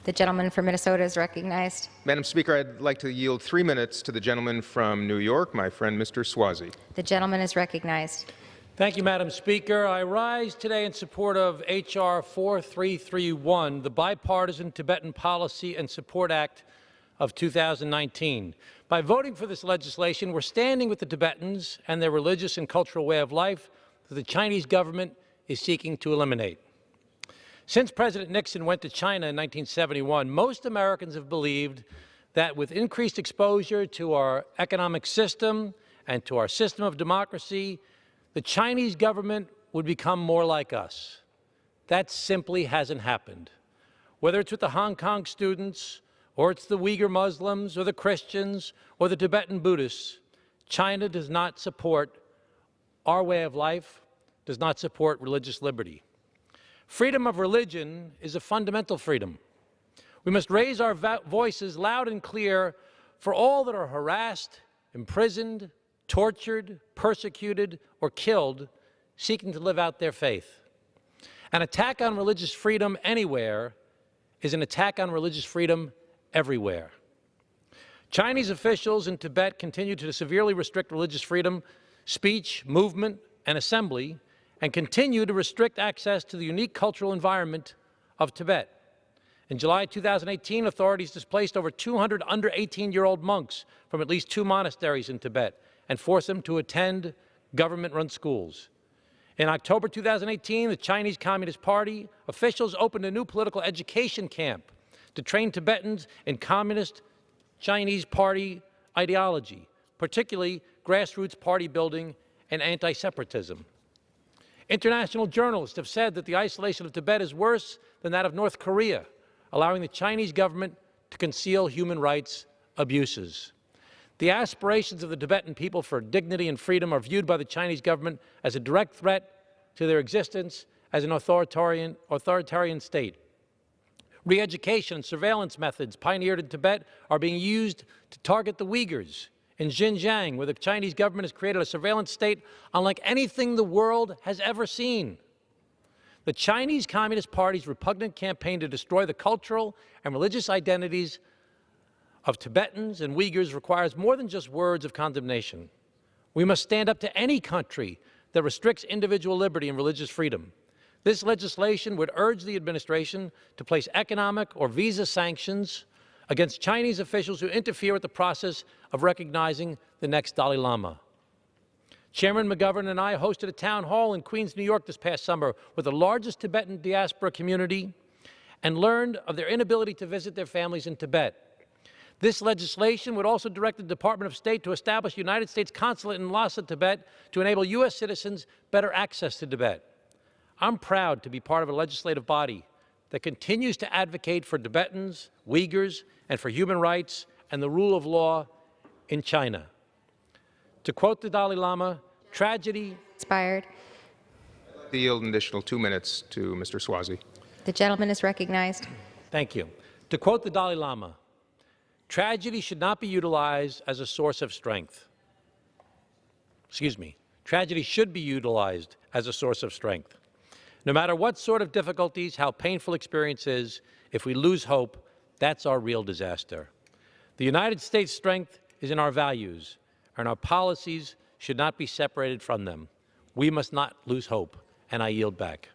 The gentleman from Minnesota is recognized. Madam Speaker, I'd like to yield 3 minutes to the gentleman from New York, my friend Mr. Suozzi. The gentleman is recognized. Thank you, Madam Speaker. I rise today in support of H.R. 4331, the Bipartisan Tibetan Policy and Support Act of 2019. By voting for this legislation, we're standing with the Tibetans and their religious and cultural way of life that the Chinese government is seeking to eliminate. Since President Nixon went to China in 1971, most Americans have believed that with increased exposure to our economic system and to our system of democracy, the Chinese government would become more like us. That simply hasn't happened. Whether it's with the Hong Kong students, or it's the Uyghur Muslims, or the Christians, or the Tibetan Buddhists, China does not support our way of life, does not support religious liberty. Freedom of religion is a fundamental freedom. We must raise our voices loud and clear for all that are harassed, imprisoned, tortured, persecuted, or killed, seeking to live out their faith. An attack on religious freedom anywhere is an attack on religious freedom everywhere. Chinese officials in Tibet continue to severely restrict religious freedom, speech, movement, and assembly, and continue to restrict access to the unique cultural environment of Tibet. In July 2018, authorities displaced over 200 under 18-year-old monks from at least 2 monasteries in Tibet and forced them to attend government-run schools. In October 2018, the Chinese Communist Party officials opened a new political education camp to train Tibetans in Communist Chinese Party ideology, particularly grassroots party building and anti-separatism. International journalists have said that the isolation of Tibet is worse than that of North Korea, allowing the Chinese government to conceal human rights abuses. The aspirations of the Tibetan people for dignity and freedom are viewed by the Chinese government as a direct threat to their existence as an authoritarian state. Re-education and surveillance methods pioneered in Tibet are being used to target the Uyghurs in Xinjiang, where the Chinese government has created a surveillance state unlike anything the world has ever seen. The Chinese Communist Party's repugnant campaign to destroy the cultural and religious identities of Tibetans and Uyghurs requires more than just words of condemnation. We must stand up to any country that restricts individual liberty and religious freedom. This legislation would urge the administration to place economic or visa sanctions against Chinese officials who interfere with the process of recognizing the next Dalai Lama. Chairman McGovern and I hosted a town hall in Queens, New York this past summer with the largest Tibetan diaspora community and learned of their inability to visit their families in Tibet. This legislation would also direct the Department of State to establish a United States consulate in Lhasa, Tibet, to enable U.S. citizens better access to Tibet. I'm proud to be part of a legislative body that continues to advocate for Tibetans, Uyghurs, and for human rights and the rule of law in China. To quote the Dalai Lama, tragedy Expired. I'd like to yield an additional 2 minutes to Mr. Suozzi. The gentleman is recognized. Thank you. To quote the Dalai Lama, tragedy should not be utilized as a source of strength. Tragedy should be utilized as a source of strength. No matter what sort of difficulties, how painful experience is, if we lose hope, that's our real disaster. The United States' strength is in our values, and our policies should not be separated from them. We must not lose hope, and I yield back.